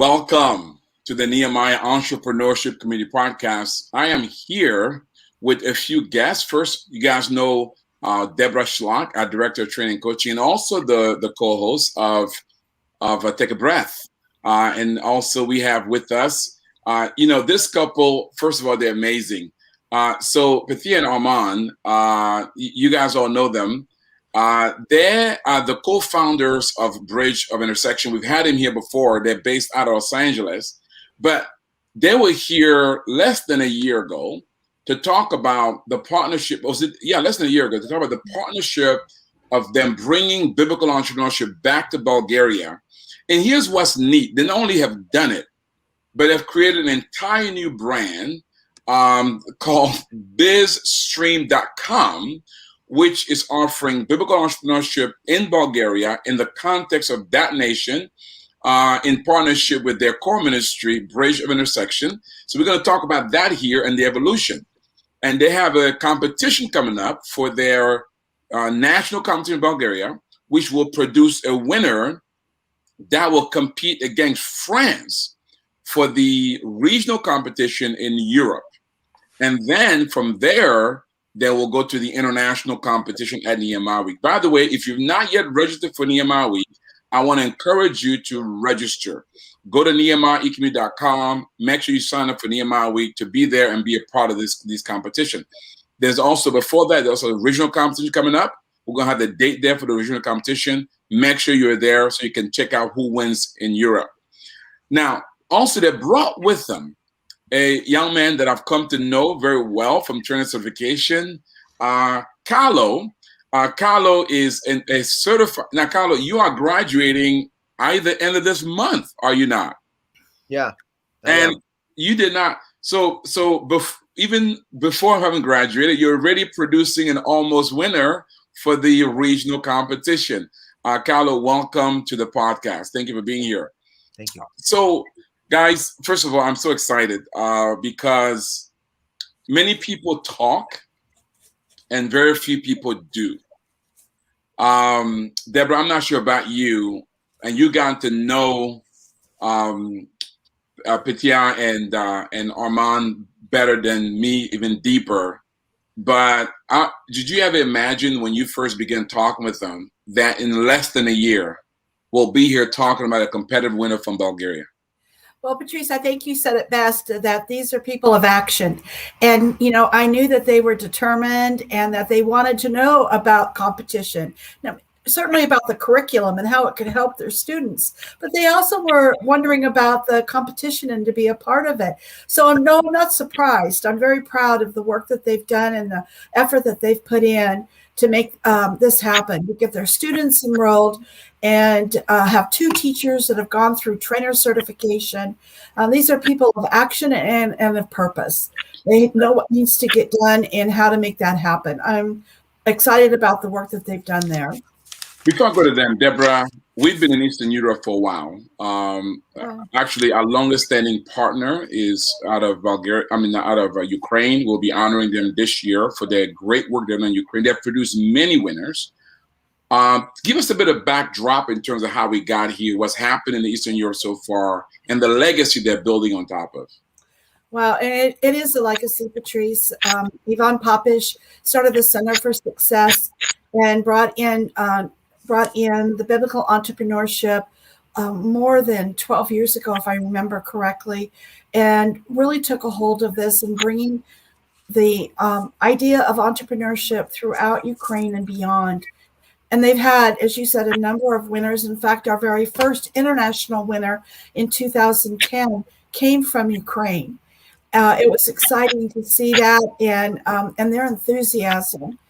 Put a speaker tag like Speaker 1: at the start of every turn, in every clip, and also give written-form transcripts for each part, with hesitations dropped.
Speaker 1: Welcome to the Nehemiah Entrepreneurship Community Podcast. I am here with a few guests. First, you guys know Deborah Schlock, our Director of Training and Coaching, and also the co-host of Take a Breath. And also we have with us, this couple, first of all, they're amazing. So Petya and Arman, you guys all know them. They are the co-founders of Bridge of Intersection. We've had him here before. They're based out of Los Angeles, but they were here less than a year ago to talk about the partnership. Less than a year ago to talk about the partnership of them bringing biblical entrepreneurship back to Bulgaria. And here's what's neat. They not only have done it, but have created an entire new brand called bizstream.com, which is offering biblical entrepreneurship in Bulgaria in the context of that nation, in partnership with their core ministry, Bridge of Intersection. So we're going to talk about that here and the evolution. And they have a competition coming up for their national competition in Bulgaria, which will produce a winner that will compete against France for the regional competition in Europe. And then from there, they will go to the international competition at Nehemiah Week. By the way, if you've not yet registered for Nehemiah Week, I want to encourage you to register. Go to nehemiahecommunity.com. Make sure you sign up for Nehemiah Week to be there and be a part of this competition. There's also, before that, there's also a regional competition coming up. We're going to have the date there for the regional competition. Make sure you're there so you can check out who wins in Europe. Now, also, they brought with them a young man that I've come to know very well from training certification, Kalo. Kalo is a certified. Now, Kalo, you are graduating either end of this month, are you not?
Speaker 2: Yeah.
Speaker 1: And you did not. So even before having graduated, you're already producing an almost winner for the regional competition. Kalo, welcome to the podcast. Thank you for being here.
Speaker 2: Thank you.
Speaker 1: So, guys, first of all, I'm so excited because many people talk and very few people do. Deborah, I'm not sure about you, and you got to know Petya and Arman better than me, even deeper. But did you ever imagine when you first began talking with them that in less than a year, we'll be here talking about a competitive winner from Bulgaria?
Speaker 3: Well, Patrice, I think you said it best, that these are people of action. And, I knew that they were determined and that they wanted to know about competition. Now, certainly about the curriculum and how it could help their students. But they also were wondering about the competition and to be a part of it. So I'm not surprised. I'm very proud of the work that they've done and the effort that they've put in to make this happen, to get their students enrolled and have two teachers that have gone through trainer certification. These are people of action and of purpose. They know what needs to get done and how to make that happen. I'm excited about the work that they've done there.
Speaker 1: Before I go to them, Deborah, we've been in Eastern Europe for a while. Actually, our longest standing partner is out of Ukraine. We'll be honoring them this year for their great work they've done in Ukraine. They've produced many winners. Give us a bit of backdrop in terms of how we got here, what's happened in Eastern Europe so far, and the legacy they're building on top of.
Speaker 3: Well, it is a legacy, Patrice. Ivan Popish started the Center for Success and brought in the biblical entrepreneurship more than 12 years ago, if I remember correctly, and really took a hold of this and bringing the idea of entrepreneurship throughout Ukraine and beyond. And they've had, as you said, a number of winners. In fact, our very first international winner in 2010 came from Ukraine. It was exciting to see that and their enthusiasm.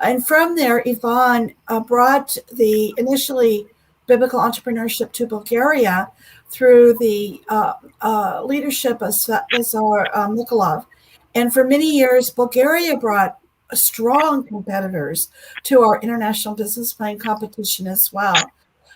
Speaker 3: And from there, Ivan brought the initially biblical entrepreneurship to Bulgaria through the leadership of Vasil Nikolov. And for many years, Bulgaria brought strong competitors to our international business plan competition as well.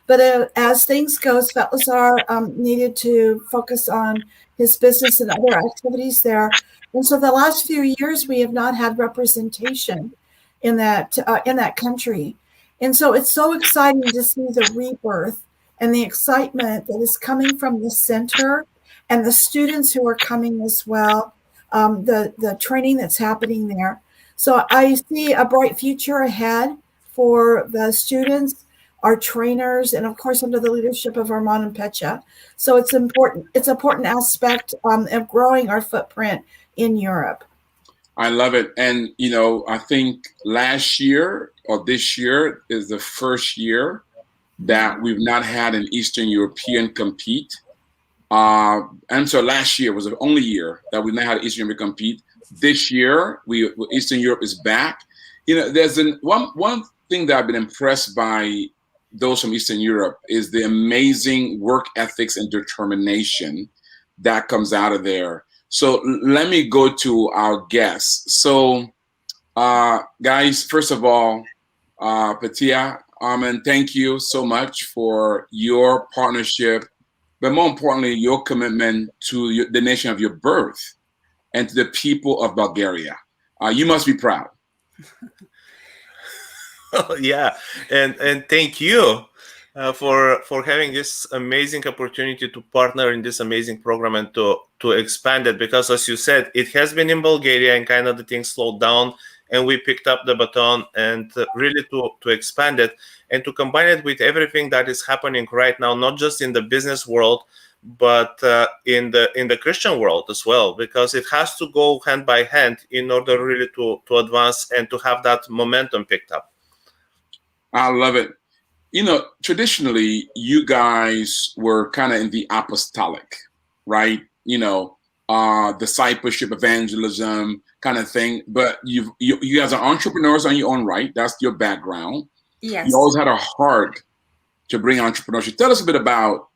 Speaker 3: But as things go, Svetozar needed to focus on his business and other activities there. And so the last few years, we have not had representation in that country. And so it's so exciting to see the rebirth and the excitement that is coming from the center and the students who are coming as well, the training that's happening there. So I see a bright future ahead for the students, our trainers, and of course under the leadership of Arman and Petya. So it's important. It's an important aspect of growing our footprint in Europe.
Speaker 1: I love it. And, you know, I think last year or this year is the first year that we've not had an Eastern European compete. And so last year was the only year that we've not had Eastern Europe compete. This year, Eastern Europe is back. You know, there's one thing that I've been impressed by those from Eastern Europe is the amazing work ethics and determination that comes out of there. So let me go to our guests. So, guys, first of all, Petya, Arman, thank you so much for your partnership, but more importantly, your commitment to the nation of your birth and to the people of Bulgaria. You must be proud.
Speaker 2: Yeah, and thank you for having this amazing opportunity to partner in this amazing program and to expand it, because as you said, it has been in Bulgaria and kind of the things slowed down, and we picked up the baton and really to expand it and to combine it with everything that is happening right now, not just in the business world, but in the Christian world as well, because it has to go hand by hand in order really to advance and to have that momentum picked up.
Speaker 1: I love it. You know, traditionally, you guys were kind of in the apostolic, right? You know, discipleship, evangelism kind of thing. But you guys are entrepreneurs on your own right. That's your background.
Speaker 4: Yes.
Speaker 1: You always had a heart to bring entrepreneurship. Tell us a bit about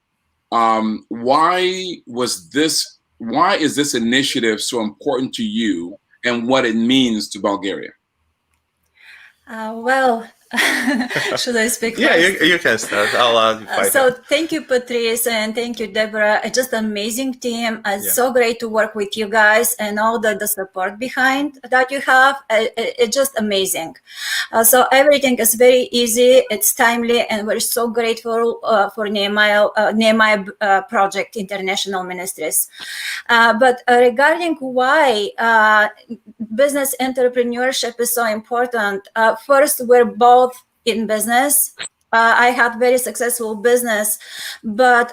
Speaker 1: why is this initiative so important to you and what it means to Bulgaria?
Speaker 4: Well, should I speak
Speaker 2: Yeah,
Speaker 4: first?
Speaker 2: you can start. I'll
Speaker 4: So thank you, Patrice, and thank you, Deborah. It's just an amazing team. It's so great to work with you guys and all the support behind that you have. It's just amazing. So everything is very easy. It's timely, and we're so grateful for Nehemiah Project International Ministries. But regarding why business entrepreneurship is so important, first, we're both in business. I had very successful business, but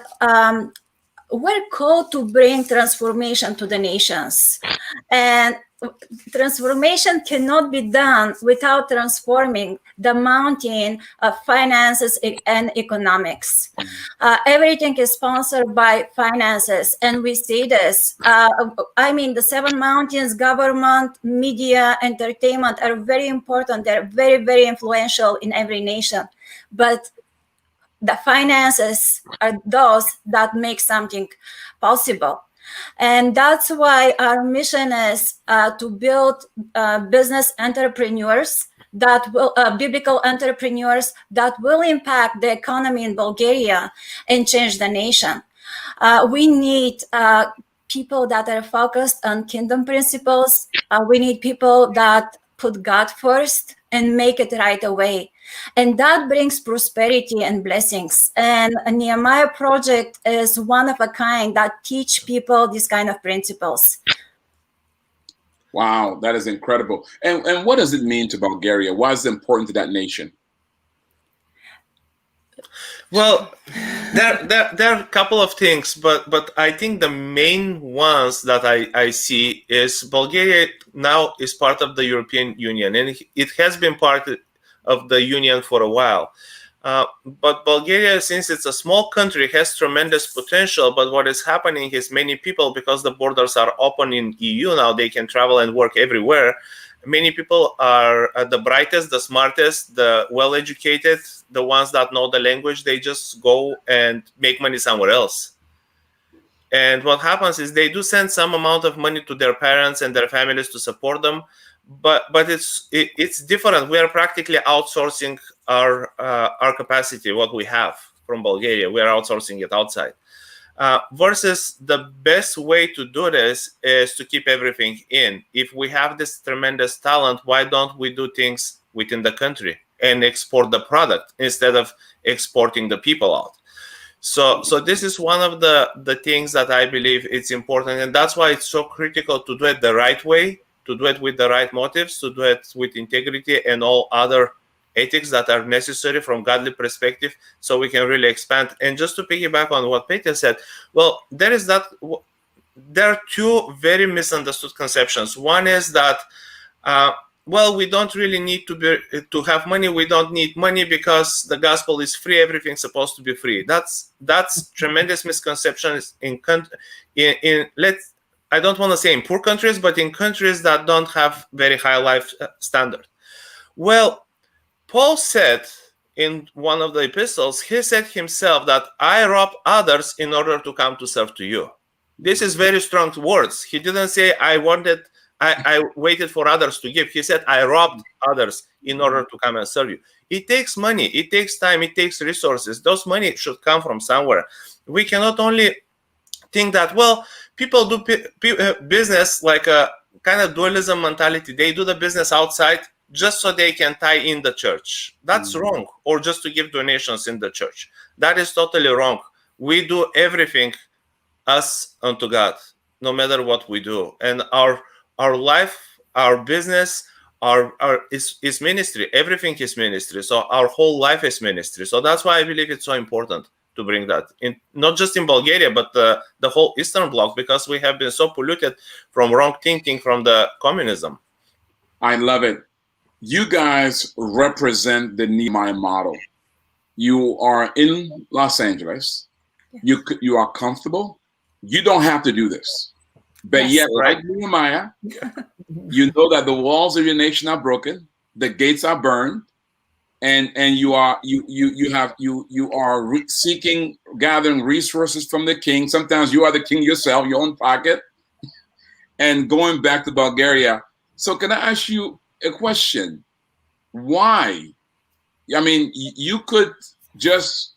Speaker 4: we're called to bring transformation to the nations. And transformation cannot be done without transforming the mountain of finances and economics. Everything is sponsored by finances, and we see this. The 7 mountains, government, media, entertainment are very important. They're very, very influential in every nation. But the finances are those that make something possible. And that's why our mission is to build business entrepreneurs that will, biblical entrepreneurs that will impact the economy in Bulgaria and change the nation. We need people that are focused on kingdom principles. We need people that put God first and make it right away. And that brings prosperity and blessings. And a Nehemiah Project is one of a kind that teach people these kind of principles.
Speaker 1: Wow, that is incredible. And what does it mean to Bulgaria? Why is it important to that nation?
Speaker 2: Well, there are a couple of things, but I think the main ones that I see is Bulgaria now is part of the European Union, and it has been part of the Union for a while. But Bulgaria, since it's a small country, has tremendous potential. But what is happening is many people, because the borders are open in EU now, they can travel and work everywhere. Many people are the brightest, the smartest, the well-educated, the ones that know the language. They just go and make money somewhere else. And what happens is they do send some amount of money to their parents and their families to support them. But it's different. We are practically outsourcing our capacity, what we have from Bulgaria. We are outsourcing it outside. Versus the best way to do this is to keep everything in. If we have this tremendous talent, why don't we do things within the country and export the product instead of exporting the people out? So this is one of the things that I believe it's important, and that's why it's so critical to do it the right way, to do it with the right motives, to do it with integrity and all other ethics that are necessary from godly perspective, so we can really expand. And just to piggyback on what Petya said, well, there are two very misunderstood conceptions. One is that well, we don't really need to have money. We don't need money because the gospel is free. Everything's supposed to be free. That's tremendous misconceptions in I don't want to say in poor countries, but in countries that don't have very high life standard. Well, Paul said in one of the epistles, he said himself that I robbed others in order to come to serve to you. This is very strong words. He didn't say I waited for others to give. He said, I robbed others in order to come and serve you. It takes money, it takes time, it takes resources. Those money should come from somewhere. We cannot only think that, well, people do business like a kind of dualism mentality. They do the business outside just so they can tie in the church. That's wrong. Or just to give donations in the church. That is totally wrong. We do everything as unto God, no matter what we do. And our life, our business, is ministry. Everything is ministry. So our whole life is ministry. So that's why I believe it's so important to bring that in, not just in Bulgaria, but the whole Eastern Bloc, because we have been so polluted from wrong thinking from the communism.
Speaker 1: I love it. You guys represent the Nehemiah model. You are in Los Angeles. Yes. You are comfortable. You don't have to do this. But yet, like Nehemiah, you know that the walls of your nation are broken, the gates are burned, and you are gathering resources from the king. Sometimes you are the king yourself, your own pocket, and going back to Bulgaria. So can I ask you a question? Why? I mean, you could just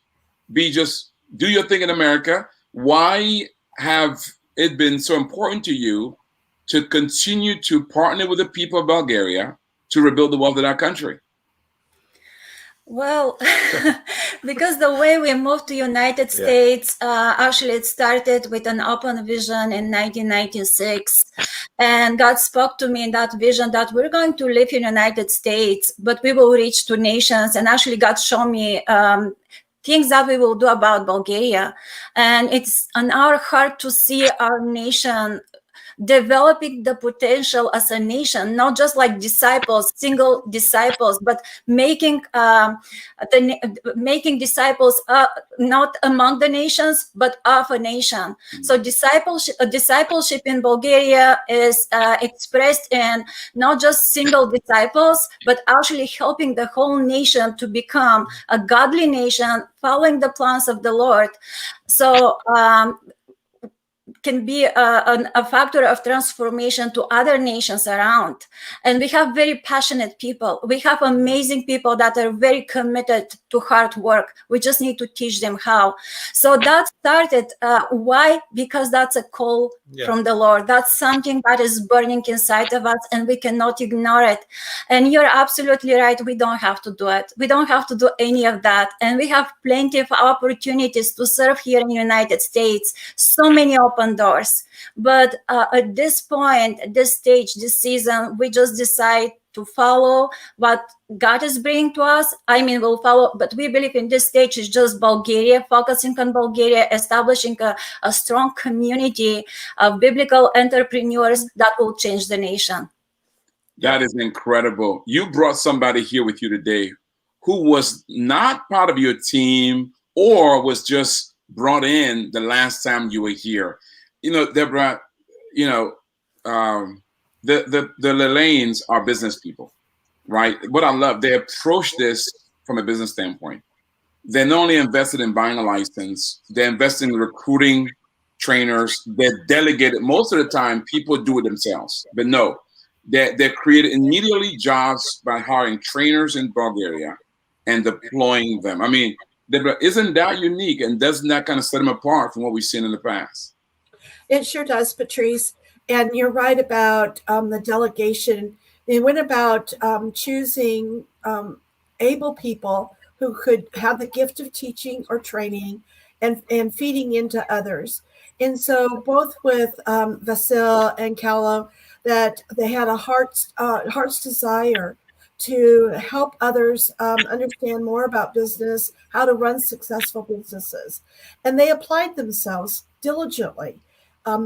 Speaker 1: do your thing in America. Why have it been so important to you to continue to partner with the people of Bulgaria to rebuild the wealth of that country?
Speaker 4: Well, because the way we moved to United States, actually it started with an open vision in 1996. And God spoke to me in that vision that we're going to live in United States, but we will reach to nations. And actually God showed me things that we will do about Bulgaria. And it's on our heart to see our nation developing the potential as a nation, not just like disciples, single disciples, but making disciples not among the nations, but of a nation. So discipleship in Bulgaria is expressed in not just single disciples, but actually helping the whole nation to become a godly nation, following the plans of the Lord. So can be a factor of transformation to other nations around. And we have very passionate people. We have amazing people that are very committed to hard work. We just need to teach them how. So that started. Why? Because that's a call from the Lord. That's something that is burning inside of us and we cannot ignore it. And you're absolutely right. We don't have to do it. We don't have to do any of that. And we have plenty of opportunities to serve here in the United States. So many open doors. But at this point, at this stage, this season, we just decide to follow what God is bringing to us. I mean, we'll follow, but we believe in this stage is just Bulgaria, focusing on Bulgaria, establishing a strong community of biblical entrepreneurs that will change the nation.
Speaker 1: That is incredible. You brought somebody here with you today who was not part of your team or was just brought in the last time you were here. You know, Deborah, you know, the Lelanes are business people, right? What I love, they approach this from a business standpoint. They're not only invested in buying a license, they're invested in recruiting trainers. They're delegated. Most of the time, people do it themselves. But no, they're created immediately jobs by hiring trainers in Bulgaria and deploying them. I mean, Deborah, isn't that unique? And doesn't that kind of set them apart from what we've seen in the past?
Speaker 3: It sure does, Patrice. And you're right about the delegation. They went about choosing able people who could have the gift of teaching or training and feeding into others. And so both with Vasil and Kalo, that they had a heart's desire to help others understand more about business, how to run successful businesses. And they applied themselves diligently.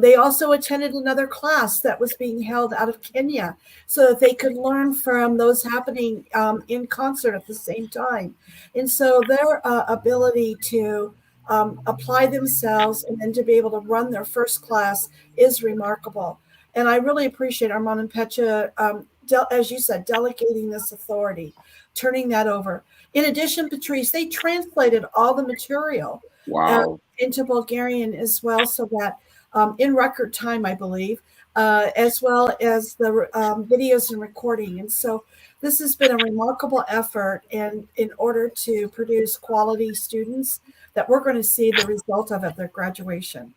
Speaker 3: They also attended another class that was being held out of Kenya so that they could learn from those happening in concert at the same time. And so their ability to apply themselves and then to be able to run their first class is remarkable. And I really appreciate Arman and Petya, as you said, delegating this authority, turning that over. In addition, Patrice, they translated all the material into Bulgarian as well, so that in record time, I believe, as well as the videos and recording. And so this has been a remarkable effort in order to produce quality students that we're going to see the result of at their graduation.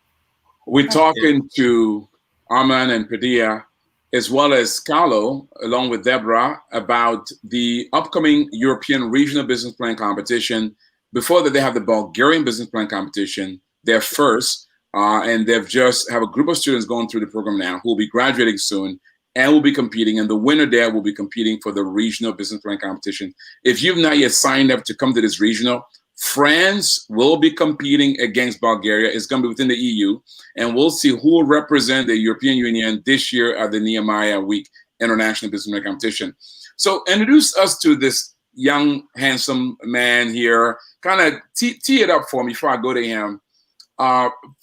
Speaker 1: We're talking to Arman and Petya, as well as Kalo, along with Deborah, about the upcoming European Regional Business Plan Competition. Before that, they have the Bulgarian Business Plan Competition, their first, and they've just have a group of students going through the program now who will be graduating soon and will be competing, and the winner there will be competing for the Regional Business Plan Competition. If you've not yet signed up to come to this regional, France will be competing against Bulgaria. It's going to be within the EU, and we'll see who will represent the European Union this year at the Nehemiah Week International Business Plan Competition. So introduce us to this young, handsome man here. Kind of tee it up for me before I go to him.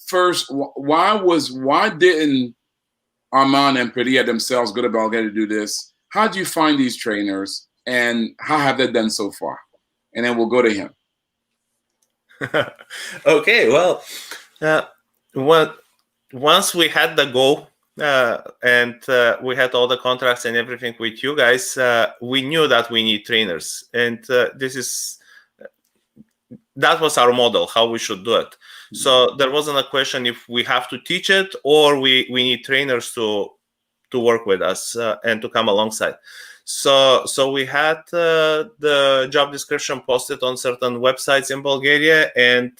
Speaker 1: First, why didn't Arman and Petya themselves go to Bulgaria to do this? How do you find these trainers, and how have they done so far? And then we'll go to him.
Speaker 2: Okay, well, once we had the goal and we had all the contracts and everything with you guys, we knew that we need trainers, and that was our model, how we should do it. So there wasn't a question if we have to teach it or we need trainers to work with us and to come alongside. So we had the job description posted on certain websites in Bulgaria, and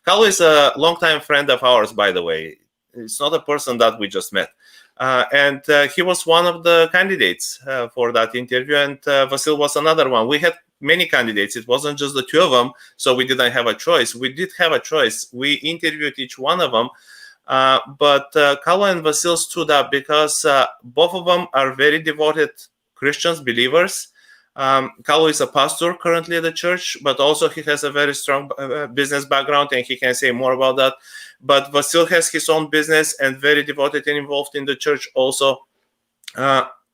Speaker 2: Kalo is a longtime friend of ours, by the way. It's not a person that we just met. And he was one of the candidates for that interview, and Vasil was another one. We had many candidates. It wasn't just the two of them, so we didn't have a choice. We did have a choice. We interviewed each one of them, but Kalo and Vasil stood up because both of them are very devoted Christians, believers. Kalo is a pastor currently at the church, but also he has a very strong business background, and he can say more about that. But Vasil has his own business and very devoted and involved in the church also.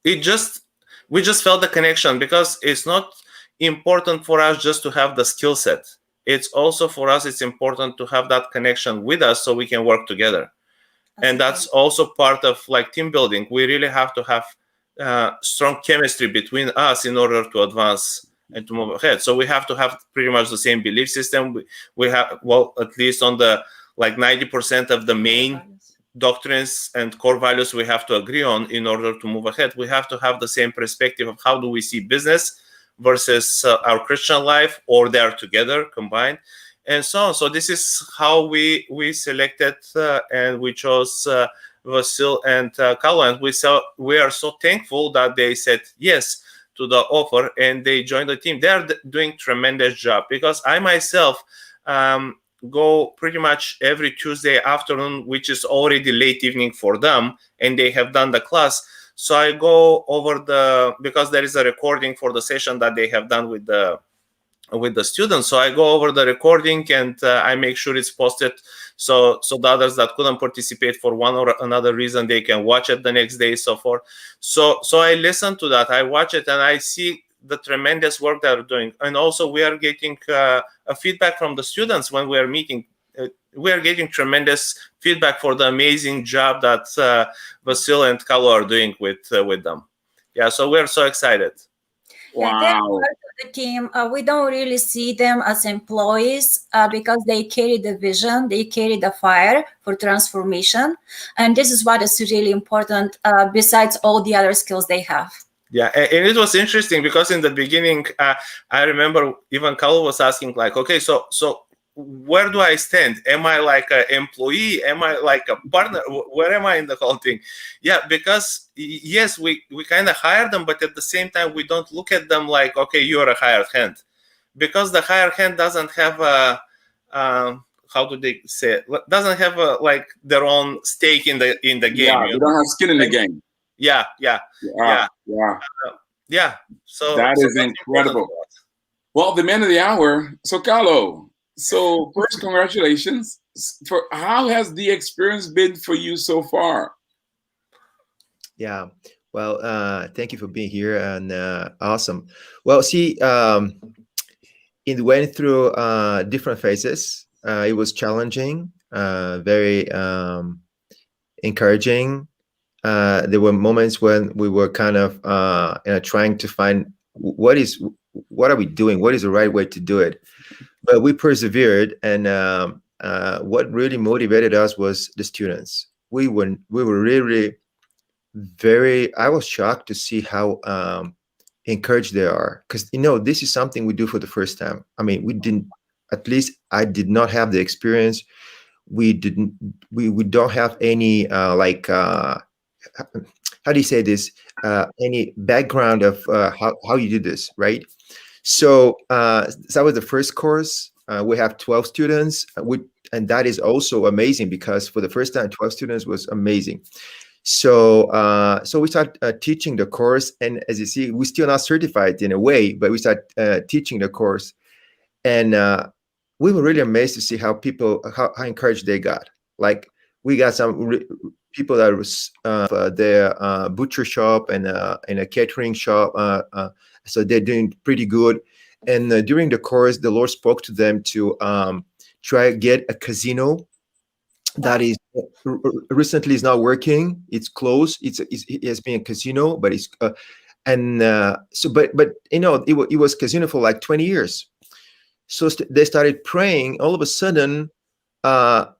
Speaker 2: We just felt the connection, because it's not important for us just to have the skill set. It's also for us, it's important to have that connection with us so we can work together. And that's also part of like team building. We really have to have strong chemistry between us in order to advance and to move ahead. So we have to have pretty much the same belief system. We have, well, at least on the like 90% of the main doctrines and core values we have to agree on in order to move ahead. We have to have the same perspective of how do we see business versus our Christian life, or they are together, combined, and so on. So this is how we selected and we chose Vasil and Kaloyan. We are so thankful that they said yes to the offer and they joined the team. They are doing tremendous job, because I myself go pretty much every Tuesday afternoon, which is already late evening for them, and they have done the class. So I go over because there is a recording for the session that they have done with the students. So I go over the recording and I make sure it's posted, so the others that couldn't participate for one or another reason, they can watch it the next day, so forth. So I listen to that, I watch it, and I see the tremendous work they're doing. And also we are getting a feedback from the students when we are meeting. We are getting tremendous feedback for the amazing job that Vasil and Kalo are doing with them. Yeah, so we're so excited.
Speaker 1: Wow.
Speaker 4: They're part of the team. We don't really see them as employees because they carry the vision, they carry the fire for transformation. And this is what is really important besides all the other skills they have.
Speaker 2: Yeah, and it was interesting because in the beginning, I remember even Kalo was asking like, okay, so where do I stand? Am I like an employee? Am I like a partner? Where am I in the whole thing? Yeah, because yes, we kind of hire them, but at the same time, we don't look at them like, okay, you're a hired hand, because the hired hand doesn't have a how do they say it? Doesn't have a, like their own stake in the game.
Speaker 1: Yeah, they don't have skin in the game.
Speaker 2: Yeah. So
Speaker 1: that is incredible. Well, the man of the hour. So, Kalo. So, first, congratulations. For how has the experience been for you so far?
Speaker 5: Yeah. Well, thank you for being here, and awesome. Well, see, it went through different phases. It was challenging, very encouraging. There were moments when we were kind of trying to find what are we doing? What is the right way to do it? But we persevered, and what really motivated us was the students. We were really very. I was shocked to see how encouraged they are, because this is something we do for the first time. I mean, we didn't. At least I did not have the experience. We don't have any how do you say this? Any background of how you do this, right? So that was the first course. We have 12 students, and that is also amazing, because for the first time, 12 students was amazing. So we start teaching the course, and as you see, we're still not certified in a way, but we start teaching the course, and we were really amazed to see how encouraged they got. Like, we got some people that was their butcher shop and a catering shop, so they're doing pretty good. And during the course, the Lord spoke to them to try get a casino that is recently is not working. It's closed. It has been a casino, but it's but it was casino for like 20 years. So they started praying. All of a sudden, while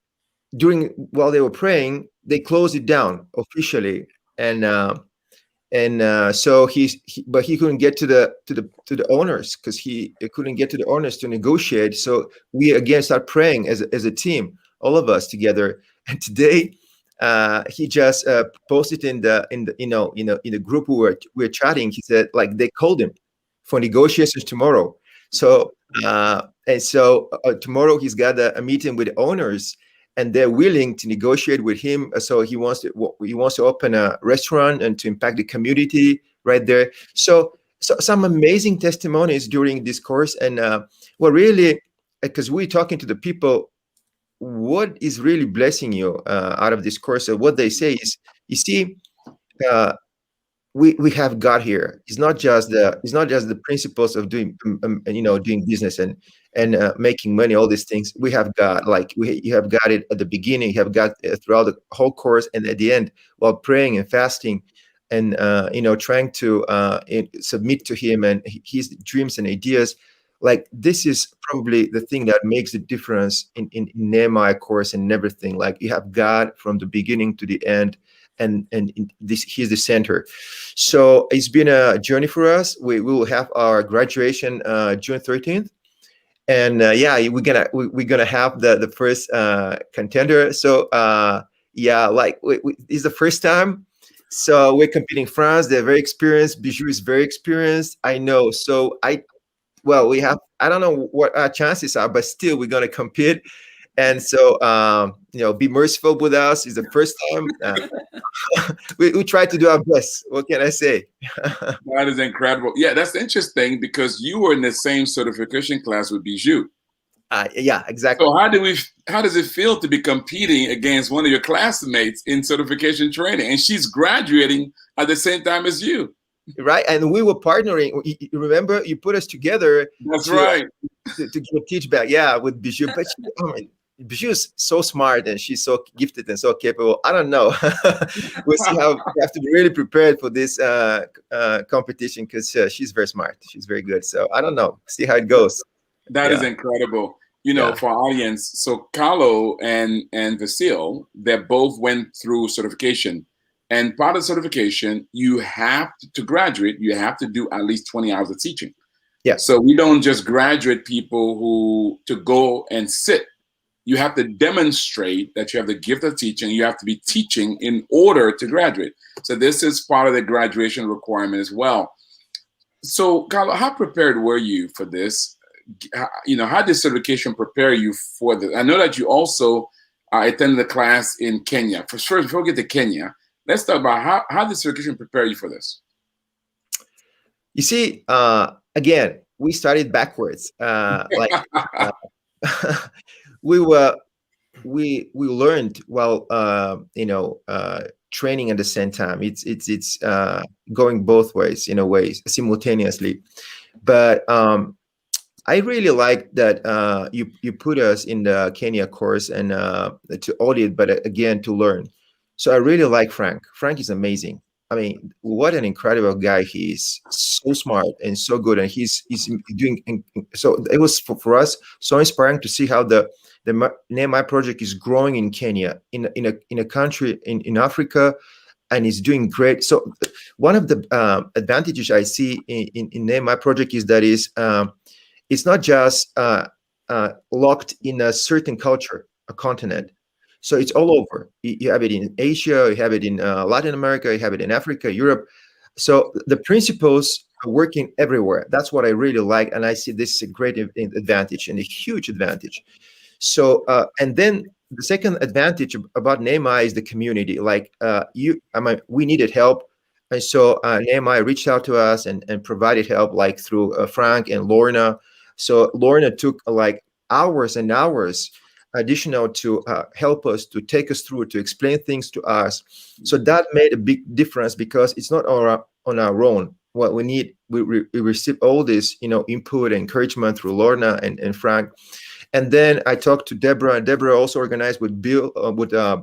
Speaker 5: they were praying, they closed it down officially, so but he couldn't get to the owners, because he couldn't get to the owners to negotiate. So we again start praying as a team, all of us together. And today, he just posted in the group we're chatting. He said, like, they called him for negotiations tomorrow. So tomorrow he's got a meeting with the owners, and they're willing to negotiate with him. So he wants to open a restaurant and to impact the community right there. So some amazing testimonies during this course. And really, because we're talking to the people, what is really blessing you out of this course? So what they say is, you see, we have God here. It's not just the principles of doing doing business and making money, all these things. We have God. Like, you have got it at the beginning, you have got throughout the whole course, and at the end, while praying and fasting and trying to submit to Him and His dreams and ideas. Like, this is probably the thing that makes the difference in Nehemiah course and everything. Like, you have God from the beginning to the end, and He's the center. So it's been a journey for us. We will have our graduation June 13th, and we're gonna have the first contender. So it's the first time. So we're competing France. They're very experienced. Bijou is very experienced. I know. So we have, I don't know what our chances are, but still we're gonna compete. And so, be merciful with us. It's the first time. We try to do our best. What can I say?
Speaker 1: That is incredible. Yeah, that's interesting, because you were in the same certification class with Bijou.
Speaker 5: Yeah, exactly.
Speaker 1: So how does it feel to be competing against one of your classmates in certification training, and she's graduating at the same time as you?
Speaker 5: Right, and we were partnering. You remember, you put us together.
Speaker 1: That's right.
Speaker 5: To give teach back, with Bijou. But Bijou is so smart, and she's so gifted and so capable. I don't know. We'll see how we have to be really prepared for this competition, because she's very smart. She's very good. So I don't know. See how it goes.
Speaker 1: That is incredible. For our audience. So Kalo and Vasil, they both went through certification. And part of certification, you have to graduate, you have to do at least 20 hours of teaching.
Speaker 5: Yeah.
Speaker 1: So we don't just graduate people who to go and sit. You have to demonstrate that you have the gift of teaching. You have to be teaching in order to graduate. So this is part of the graduation requirement as well. So, Carlo, how prepared were you for this? How did certification prepare you for this? I know that you also attended a class in Kenya. First, before we get to Kenya, let's talk about how did certification prepare you for this?
Speaker 5: You see, again, we started backwards. We learned while training at the same time. It's going both ways in a way, simultaneously. But I really like that you put us in the Kenya course and to audit, but again to learn. So I really like Frank. Frank is amazing. I mean, what an incredible guy he is. So smart and so good, and he's doing. So it was for us so inspiring to see how the Nehemiah Project is growing in Kenya, in a country in Africa, and is doing great. So one of the advantages I see in Nehemiah Project is that it's not just locked in a certain culture, a continent. So it's all over. You have it in Asia, you have it in Latin America, you have it in Africa, Europe. So the principles are working everywhere. That's what I really like, and I see this is a great advantage and a huge advantage. So and then the second advantage about Nehemiah is the community. Like we needed help, and so Nehemiah reached out to us and provided help, like through Frank and Lorna. So Lorna took like hours and hours additional to help us, to take us through, to explain things to us. So that made a big difference because it's not on our own. What we need, we receive all this, input and encouragement through Lorna and Frank. And then I talked to Deborah, and Deborah also organized with Brian Buller.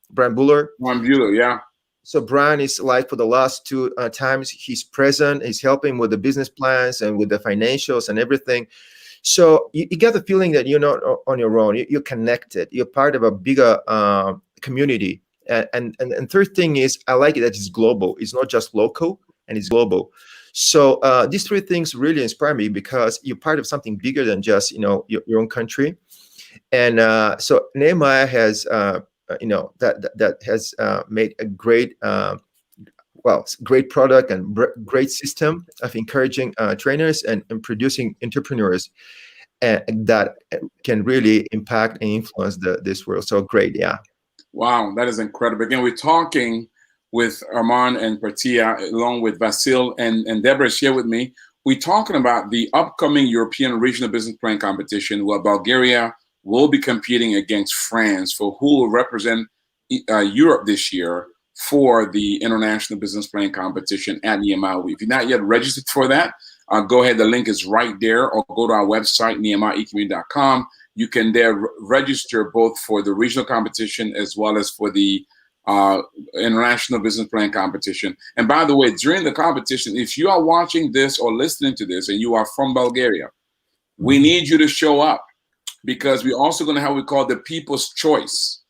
Speaker 1: Brian Buller, yeah.
Speaker 5: So Brian is like for the last two times he's present. He's helping with the business plans and with the financials and everything. So you get the feeling that you're not on your own. You're connected. You're part of a bigger community. And third thing is, I like it that it's global. It's not just local, and it's global. So these three things really inspire me because you're part of something bigger than just your own country. And so Nehemiah has that has made a great great product and great system of encouraging trainers and producing entrepreneurs that can really impact and influence this world. So great, yeah.
Speaker 1: Wow, that is incredible. Again, we're talking with Arman and Petya, along with Vasil and Deborah is here with me. We're talking about the upcoming European Regional Business Plan Competition, where Bulgaria will be competing against France for who will represent Europe this year for the International Business Plan Competition at Nehemiah. If you're not yet registered for that, go ahead. The link is right there, or go to our website, nehemiahecommunity.com. You can there register both for the regional competition as well as for the International Business Plan Competition. And by the way, during the competition, if you are watching this or listening to this and you are from Bulgaria, we need you to show up, because we're also going to have what we call the People's Choice.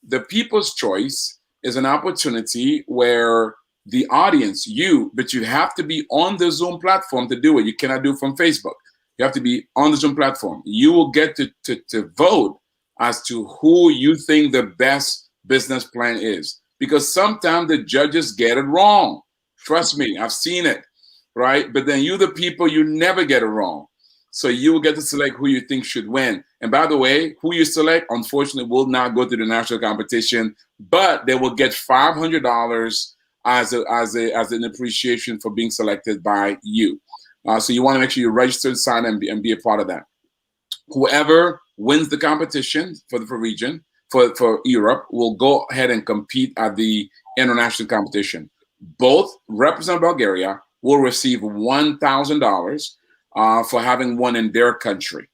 Speaker 1: The People's Choice is an opportunity where the audience, but you have to be on the Zoom platform to do it. You cannot do it from Facebook. You have to be on the Zoom platform. You will get to vote as to who you think the best business plan is, because sometimes the judges get it wrong. Trust me, I've seen it, right? But then you, the people, you never get it wrong. So you will get to select who you think should win. And by the way, who you select, unfortunately, will not go to the national competition, but they will get $500 as an appreciation for being selected by you. So you want to make sure you register, sign, and be a part of that. Whoever wins the competition for the region, for Europe, will go ahead and compete at the international competition. Both represent Bulgaria will receive $1,000 for having won in their country.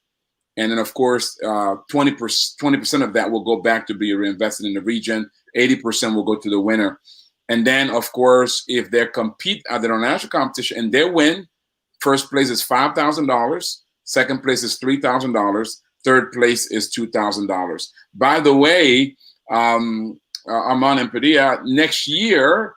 Speaker 1: And then, of course, 20% of that will go back to be reinvested in the region. 80% will go to the winner. And then, of course, if they compete at the international competition and they win, first place is $5,000. Second place is $3,000. Third place is $2,000. By the way, Arman and Petya, next year,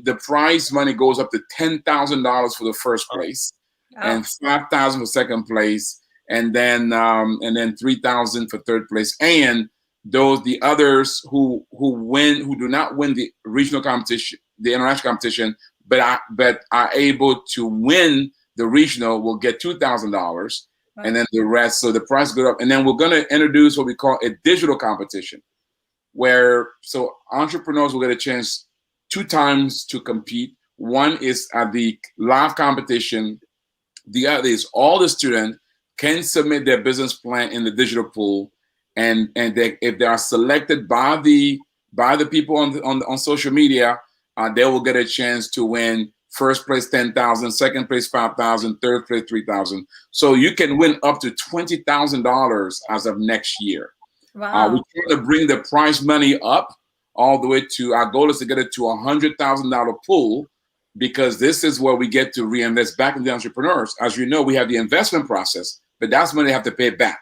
Speaker 1: the prize money goes up to $10,000 for the first place. and 5,000 for second place, and then 3,000 for third place. And the others who do not win the regional competition, the international competition, but are able to win the regional will get $2,000, and then the rest. So the price goes up, and then we're going to introduce what we call a digital competition, where so entrepreneurs will get a chance 2 times to compete. One is at the live competition. The other is all the students can submit their business plan in the digital pool, and if they are selected by the people on social media, they will get a chance to win first place 10,000, second place 5,000, third place 3,000. So you can win up to $20,000 as of next year.
Speaker 4: Wow.
Speaker 1: We're trying to bring the prize money up all the way to, our goal is to get it to $100,000 pool, because this is where we get to reinvest back in the entrepreneurs. As you know, we have the investment process, but that's money they have to pay back,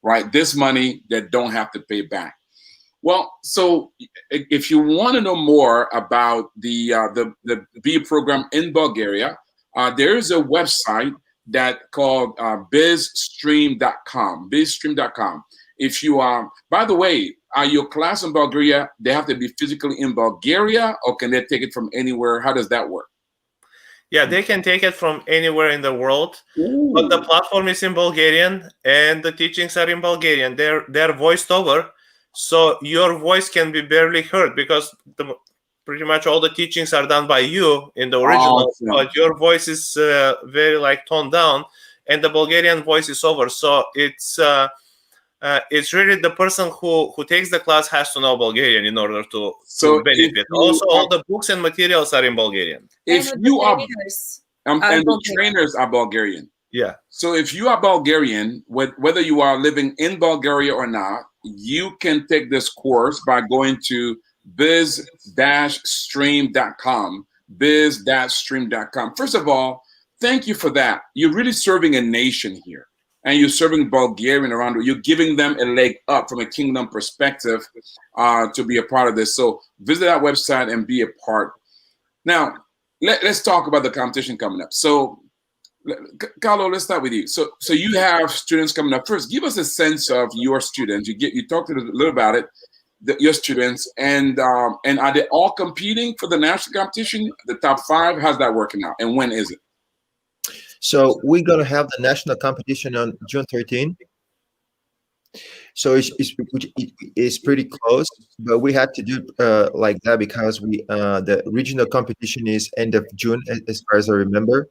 Speaker 1: right? This money that don't have to pay back. Well, so if you want to know more about the B program in Bulgaria, there is a website that called bizstream.com. Bizstream.com. If you are, by the way, your class in Bulgaria, they have to be physically in Bulgaria, or can they take it from anywhere? How does that work?
Speaker 2: Yeah, they can take it from anywhere in the world.
Speaker 1: Ooh.
Speaker 2: But the platform is in Bulgarian and the teachings are in Bulgarian. They're voiced over, so your voice can be barely heard, because pretty much all the teachings are done by you in the original,
Speaker 1: Awesome.
Speaker 2: but your voice is very toned down, and the Bulgarian voice is over. So it's really the person who takes the class has to know Bulgarian in order to benefit. Also, all the books and materials are in Bulgarian.
Speaker 1: If you are, and the trainers are Bulgarian.
Speaker 2: Yeah.
Speaker 1: So if you are Bulgarian, whether you are living in Bulgaria or not, you can take this course by going to biz-stream.com. Biz-stream.com. First of all, thank you for that. You're really serving a nation here. And you're serving Bulgarian around. You're giving them a leg up from a kingdom perspective to be a part of this. So visit that website and be a part. Now, let's talk about the competition coming up. So, Carlo, let's start with you. So you have students coming up. First, give us a sense of your students. You talked a little about it, your students, and are they all competing for the national competition? The top 5, how's that working out, and when is it?
Speaker 5: So we're going to have the national competition on June 13. So it's pretty close, but we had to do like that because the regional competition is end of June, as far as I remember.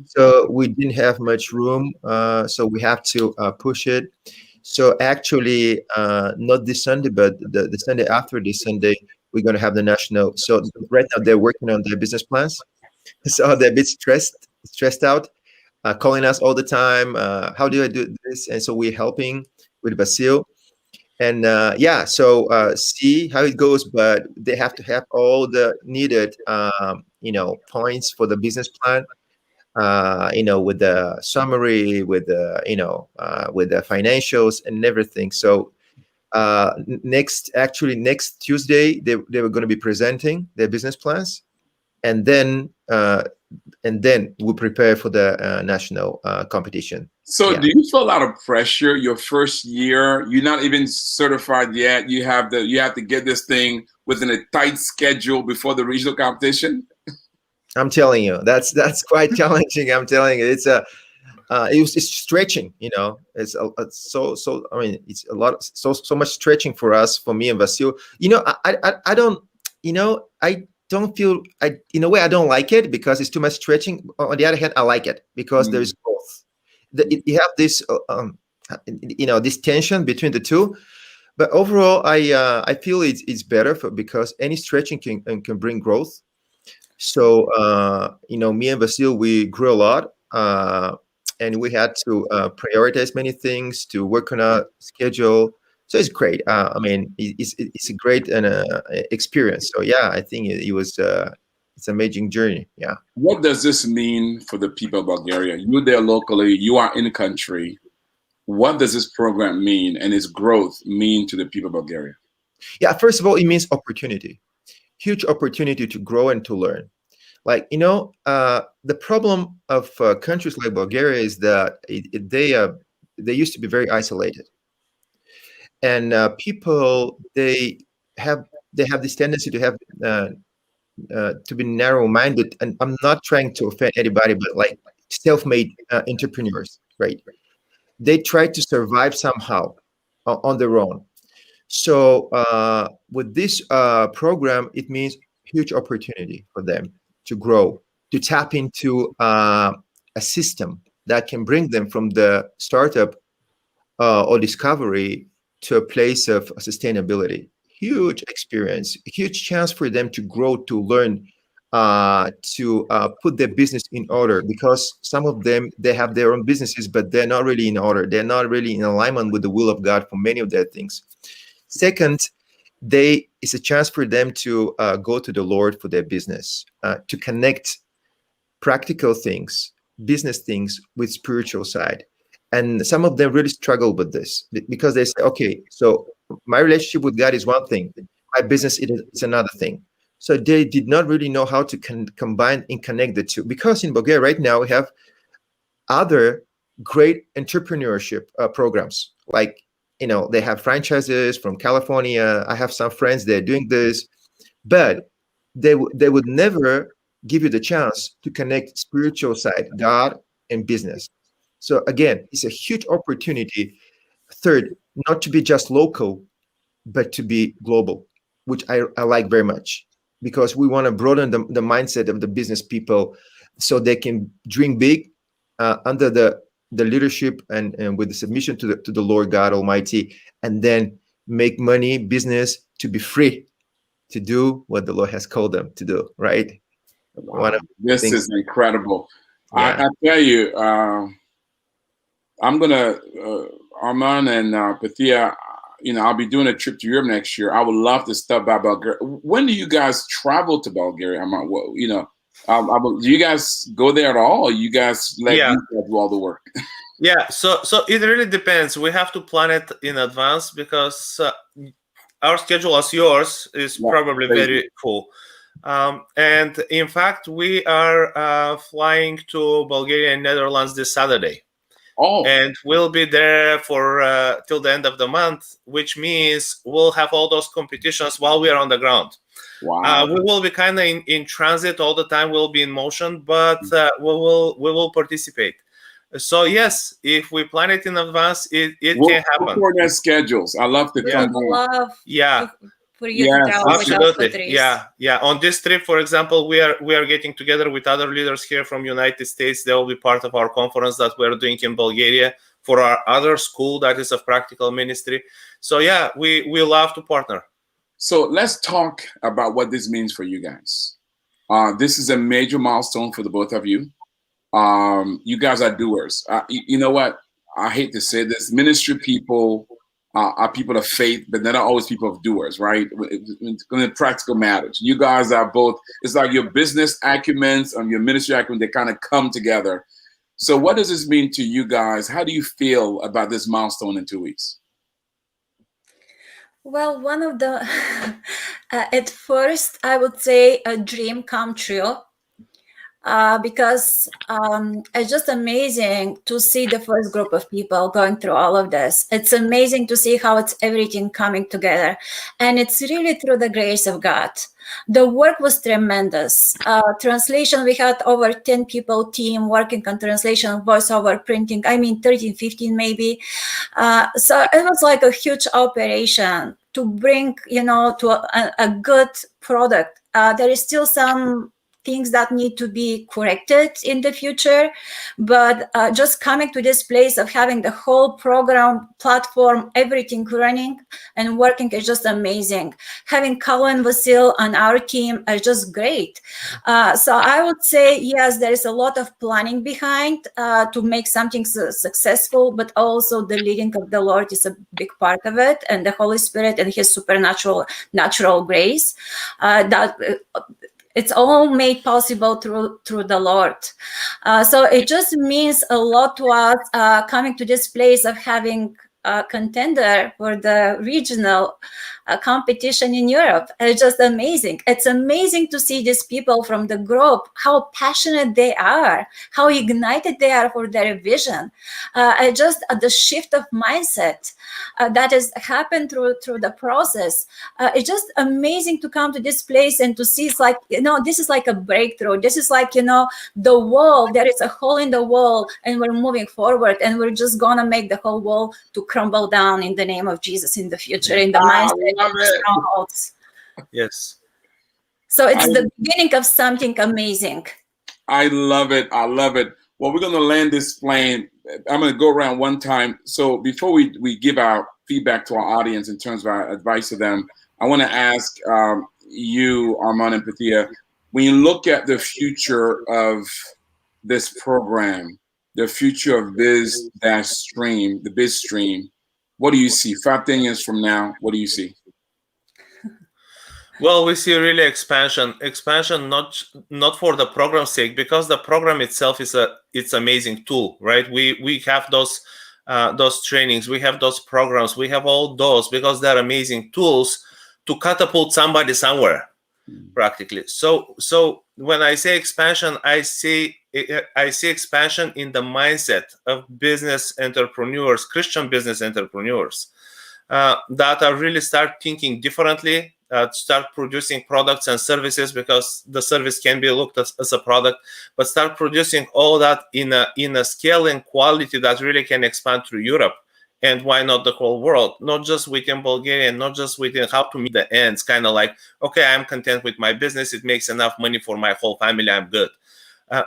Speaker 5: So we didn't have much room, so we have to push it. So actually, not this Sunday, but the Sunday after this Sunday, we're going to have the national. So right now they're working on their business plans. So they're a bit stressed out, calling us all the time. How do I do this? And so we're helping with Vasil. And so see how it goes, but they have to have all the needed, points for the business plan. With the summary, with the financials and everything. So next Tuesday, they were going to be presenting their business plans, and then we prepare for the national competition.
Speaker 1: So do you feel a lot of pressure your first year? You're not even certified yet. You have to get this thing within a tight schedule before the regional competition.
Speaker 5: I'm telling you, that's quite challenging. I'm telling you, it's stretching. It's so. I mean, it's a lot. So much stretching for us, for me and Vasil. I don't. I don't feel. In a way, I don't like it because it's too much stretching. On the other hand, I like it because there is both. You have this, this tension between the two. But overall, I feel it's better because any stretching can bring growth. So, me and Vasil, we grew a lot, and we had to prioritize many things to work on our schedule. So it's great. I mean, it's a great experience. So yeah, I think it's an amazing journey. Yeah.
Speaker 1: What does this mean for the people of Bulgaria? You're there locally. You are in the country. What does this program mean, and its growth mean to the people of Bulgaria?
Speaker 5: Yeah. First of all, it means opportunity. Huge opportunity to grow and to learn. Like, the problem of countries like Bulgaria is that they used to be very isolated, and people have they have this tendency to have to be narrow-minded. And I'm not trying to offend anybody, but like self-made entrepreneurs, right? They try to survive somehow on their own. So with this program, it means huge opportunity for them to grow, to tap into a system that can bring them from the startup or discovery to a place of sustainability. Huge experience, huge chance for them to grow, to learn, to put their business in order, because some of them, they have their own businesses, but they're not really in order. They're not really in alignment with the will of God for many of their things. Second, it's a chance for them to go to the Lord for their business, to connect practical things, business things with spiritual side. And some of them really struggle with this because they say, okay, so my relationship with God is one thing, my business is another thing. So they did not really know how to combine and connect the two. Because in Bulgaria right now, we have other great entrepreneurship programs. Like, they have franchises from California. I have some friends, they're doing this, but they would never give you the chance to connect spiritual side, God and business. So again, it's a huge opportunity. Third, not to be just local, but to be global, which I like very much, because we want to broaden the mindset of the business people so they can dream big under the leadership and with the submission to the Lord God Almighty, and then make money, business, to be free to do what the Lord has called them to do, right?
Speaker 1: Wow. This is incredible.
Speaker 5: Yeah.
Speaker 1: I tell you, I'm gonna Arman and Petya, I'll be doing a trip to Europe next year. I would love to stop by Bulgaria. When do you guys travel to Bulgaria? Do you guys go there at all, or you guys let you guys do all the work?
Speaker 2: Yeah, so it really depends. We have to plan it in advance because our schedule, as yours, is probably very full. And in fact, we are flying to Bulgaria and Netherlands this Saturday.
Speaker 1: Oh.
Speaker 2: And we'll be there for till the end of the month, which means we'll have all those competitions while we are on the ground.
Speaker 1: Wow.
Speaker 2: We will be kind of in transit all the time. We'll be in motion, but we will participate. So yes, if we plan it in advance, it can happen.
Speaker 1: Coordinate schedules. I love to come down.
Speaker 4: For you to travel
Speaker 2: absolutely. Yeah. On this trip, for example, we are getting together with other leaders here from United States. They will be part of our conference that we're doing in Bulgaria for our other school that is of practical ministry. So yeah, we love to partner.
Speaker 1: So let's talk about what this means for you guys. This is a major milestone for the both of you. You guys are doers. You know what? I hate to say this. Ministry people are people of faith, but they're not always people of doers, right? In practical matters. You guys are both, it's like your business acumen and your ministry acumen, they kind of come together. So what does this mean to you guys? How do you feel about this milestone in 2 weeks?
Speaker 4: Well, one of the, at first, I would say a dream come true. Because it's just amazing to see the first group of people going through all of this. It's amazing to see how it's everything coming together. And it's really through the grace of God. The work was tremendous. Translation, we had over 10 people team working on translation, voiceover, printing, 13, 15 maybe. So it was like a huge operation to bring, to a good product. There is still some things that need to be corrected in the future, but just coming to this place of having the whole program, platform, everything running and working is just amazing. Having Kaloyan and Vasil on our team is just great. So I would say, yes, there is a lot of planning behind to make something successful, but also the leading of the Lord is a big part of it, and the Holy Spirit and His supernatural grace that it's all made possible through the Lord. So it just means a lot to us coming to this place of having a contender for the regional competition in Europe. It's just amazing. It's amazing to see these people from the group, how passionate they are, how ignited they are for their vision. Just the shift of mindset that has happened through the process. It's just amazing to come to this place and to see, it's like, this is like a breakthrough. This is like, the wall, there is a hole in the wall and we're moving forward, and we're just gonna make the whole wall to crumble down in the name of Jesus in the future, in the mindset of the strongholds.
Speaker 2: Yes.
Speaker 4: So it's the beginning of something amazing.
Speaker 1: I love it. I love it. Well, we're going to land this plane. I'm going to go around one time. So before we give our feedback to our audience in terms of our advice to them, I want to ask you, Arman and Petya, when you look at the future of this program, the future of Biz-Stream, the Biz-Stream, what do you see? 5-10 years from now, what do you see?
Speaker 2: Well, we see really expansion not for the program's sake, because the program itself it's amazing tool, right? We have those trainings, we have those programs, we have all those because they're amazing tools to catapult somebody somewhere, practically. So when I say expansion, I see expansion in the mindset of business entrepreneurs, Christian business entrepreneurs, that are really start thinking differently, start producing products and services, because the service can be looked at as a product, but start producing all that in a scale and quality that really can expand through Europe, and why not the whole world, not just within Bulgaria, not just within how to meet the ends, kind of like, okay, I'm content with my business, it makes enough money for my whole family, I'm good.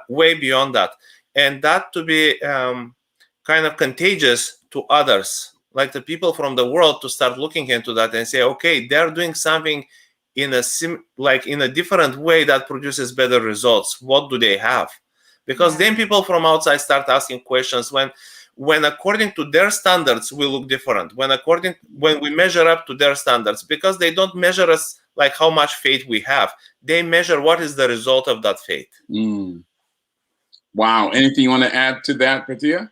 Speaker 2: Way beyond that, and that to be kind of contagious to others, like the people from the world, to start looking into that and say, okay, they're doing something in a different way that produces better results. What do they have? Because then people from outside start asking questions when according to their standards we look different, when we measure up to their standards, because they don't measure us like how much faith we have, they measure what is the result of that faith.
Speaker 1: Wow. Anything you want to add to that, Petya?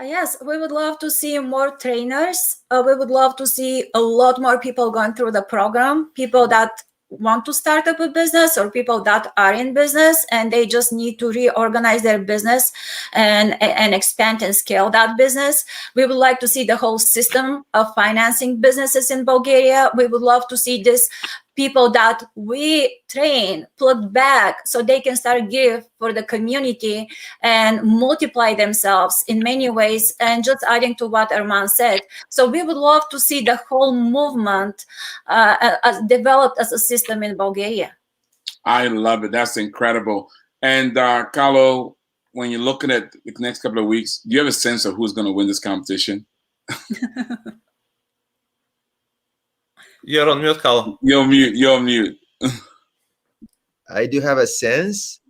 Speaker 4: Yes, we would love to see more trainers. We would love to see a lot more people going through the program, people that want to start up a business or people that are in business and they just need to reorganize their business and expand and scale that business. We would like to see the whole system of financing businesses in Bulgaria. We would love to see this people that we train plugged back so they can start give for the community and multiply themselves in many ways. And just adding to what Arman said, so we would love to see the whole movement developed as a system in Bulgaria.
Speaker 1: I love it. That's incredible. And Kalo, when you're looking at the next couple of weeks, do you have a sense of who's going to win this competition?
Speaker 2: You're on mute, Kalo.
Speaker 1: You're on mute.
Speaker 5: I do have a sense,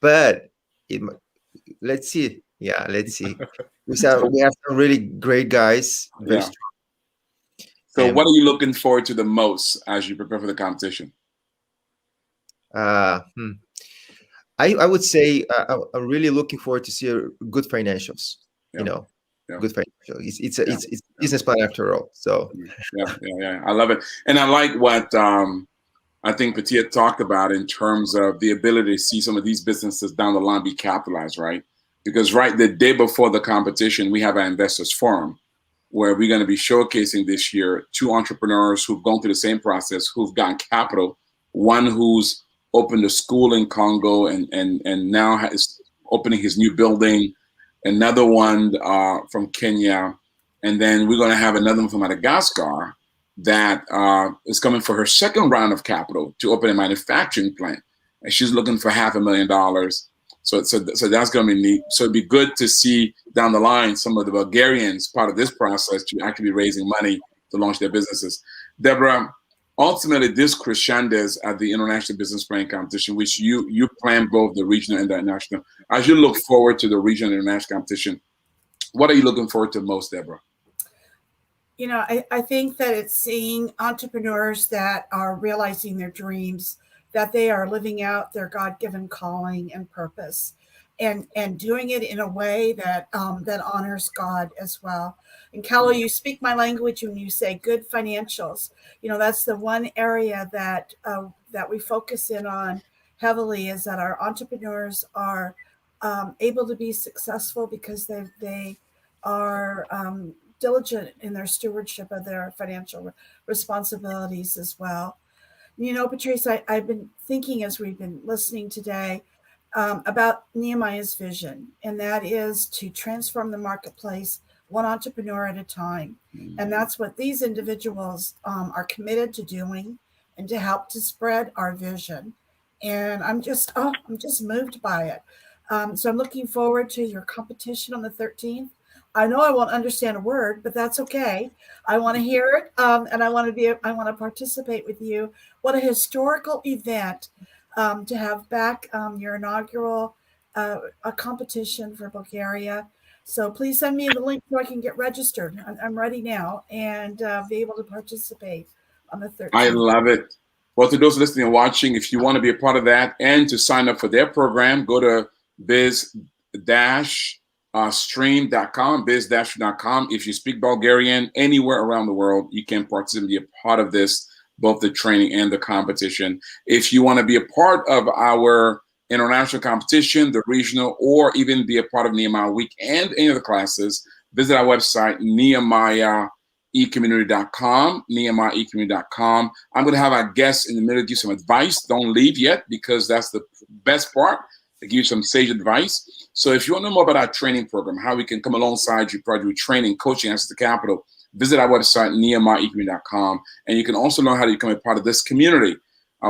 Speaker 5: but let's see. Yeah, let's see. We have some really great guys. Very strong.
Speaker 1: So what are you looking forward to the most as you prepare for the competition?
Speaker 5: I would say I'm really looking forward to see good financials. Good financial. It's business plan after all. So
Speaker 1: yeah, I love it, and I like what I think Petya talked about in terms of the ability to see some of these businesses down the line be capitalized, right? Because the day before the competition, we have our investors forum where we're going to be showcasing this year 2 entrepreneurs who've gone through the same process, who've gotten capital. One who's opened a school in Congo and now is opening his new building. Another one from Kenya, and then we're going to have another one from Madagascar that is coming for her second round of capital to open a manufacturing plant, and she's looking for $500,000. So that's going to be neat. So it'd be good to see down the line some of the Bulgarians part of this process to actually be raising money to launch their businesses. Deborah, ultimately, this crescendos at the International Business Planning Competition, which you plan both the regional and the international. As you look forward to the regional and international competition, what are you looking forward to most, Deborah?
Speaker 3: I think that it's seeing entrepreneurs that are realizing their dreams, that they are living out their God-given calling and purpose. and doing it in a way that that honors God as well. And Kalo, you speak my language when you say good financials. You know, that's the one area that that we focus in on heavily, is that our entrepreneurs are able to be successful because they are diligent in their stewardship of their financial responsibilities as well. You know, Patrice, I've been thinking as we've been listening today about Nehemiah's vision, and that is to transform the marketplace one entrepreneur at a time. And that's what these individuals are committed to doing, and to help to spread our vision. And I'm just moved by it. So I'm looking forward to your competition on the 13th. I know I won't understand a word, but that's okay. I want to hear it, and I want to participate with you. What a historical event to have back your inaugural a competition for Bulgaria. So please send me the link so I can get registered. I'm ready now, and be able to participate on the 13th.
Speaker 1: I love it. Well, to those listening and watching, if you want to be a part of that and to sign up for their program, go to biz-stream.com, biz-stream.com. If you speak Bulgarian anywhere around the world, you can participate and be a part of this, both the training and the competition. If you want to be a part of our international competition, the regional, or even be a part of Nehemiah Week and any of the classes, visit our website, nehemiahecommunity.com, nehemiahecommunity.com. I'm going to have our guests in the middle give you some advice. Don't leave yet, because that's the best part. They give you some sage advice. So if you want to know more about our training program, how we can come alongside you, probably with training, coaching, access to capital, visit our website, nehemiahecommunity.com. And you can also learn how to become a part of this community.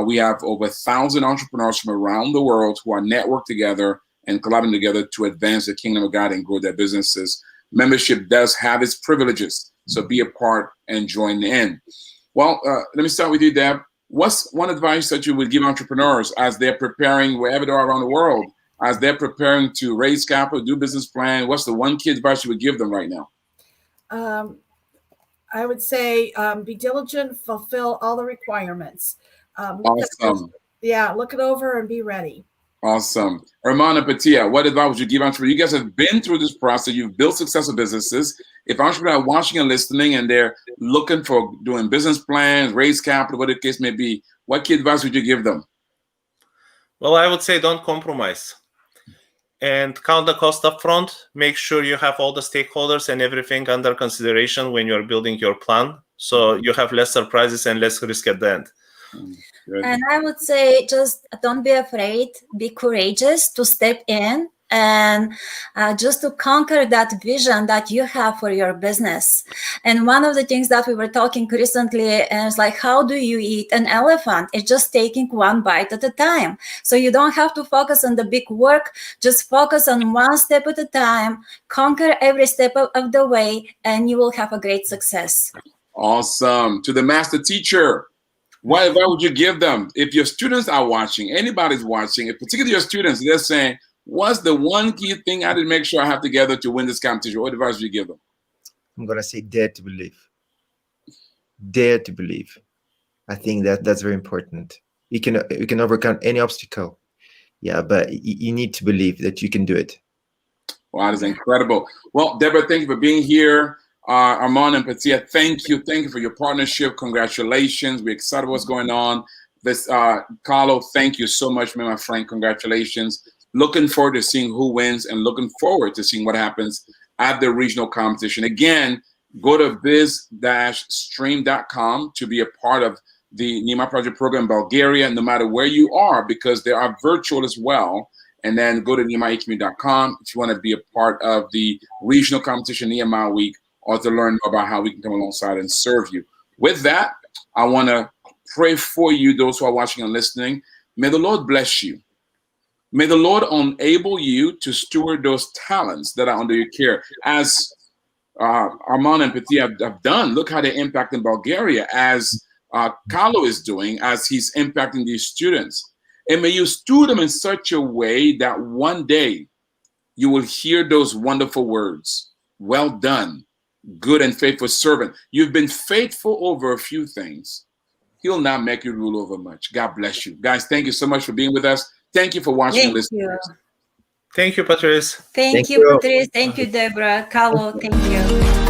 Speaker 1: We have over 1,000 entrepreneurs from around the world who are networked together and collaborating together to advance the kingdom of God and grow their businesses. Membership does have its privileges, so be a part and join in. Well, let me start with you, Deb. What's one advice that you would give entrepreneurs as they're preparing, wherever they are around the world, as they're preparing to raise capital, do business plan? What's the one key advice you would give them right now?
Speaker 3: I would say be diligent, fulfill all the requirements.
Speaker 1: Awesome.
Speaker 3: Look it over and be ready.
Speaker 1: Awesome. Arman and Petya, what advice would you give entrepreneurs? You guys have been through this process. You've built successful businesses. If entrepreneurs are watching and listening and they're looking for doing business plans, raise capital, whatever the case may be, what key advice would you give them?
Speaker 2: Well, I would say don't compromise. And count the cost up front. Make sure you have all the stakeholders and everything under consideration when you're building your plan, so you have less surprises and less risk at the end.
Speaker 1: Good.
Speaker 4: And I would say just don't be afraid, be courageous to step in and just to conquer that vision that you have for your business. And one of the things that we were talking recently is like, how do you eat an elephant? It's just taking one bite at a time. So you don't have to focus on the big work, just focus on one step at a time, conquer every step of the way, and you will have a great success.
Speaker 1: Awesome. To the master teacher, what advice would you give them? If your students are watching, anybody's watching, particularly your students, they're saying, what's the one key thing I didn't make sure I have together to win this competition? What advice would you give them?
Speaker 5: I'm going to say dare to believe. Dare to believe. I think that's very important. You can overcome any obstacle. Yeah, but you need to believe that you can do it.
Speaker 1: Wow, that is incredible. Well, Deborah, thank you for being here. Arman and Petya, thank you for your partnership. Congratulations. We're excited about what's going on. This Carlo, thank you so much, my friend. Congratulations. Looking forward to seeing who wins and looking forward to seeing what happens at the regional competition. Again, go to biz-stream.com to be a part of the Nehemiah Project program in Bulgaria, no matter where you are, because they are virtual as well. And then go to nehemiahecommunity.com if you want to be a part of the regional competition Nehemiah Week, or to learn more about how we can come alongside and serve you. With that, I want to pray for you, those who are watching and listening. May the Lord bless you. May the Lord enable you to steward those talents that are under your care. As Arman and Petya have done, look how they impact in Bulgaria, as Carlo is doing, as he's impacting these students. And may you steward them in such a way that one day you will hear those wonderful words. Well done, good and faithful servant. You've been faithful over a few things. He'll not make you rule over much. God bless you. Guys, thank you so much for being with us. Thank you for watching and listening.
Speaker 2: Thank you, Patrice.
Speaker 4: Thank
Speaker 5: Thank
Speaker 4: you,
Speaker 5: you.
Speaker 4: Patrice. Thank you, Deborah. Carlo, thank you.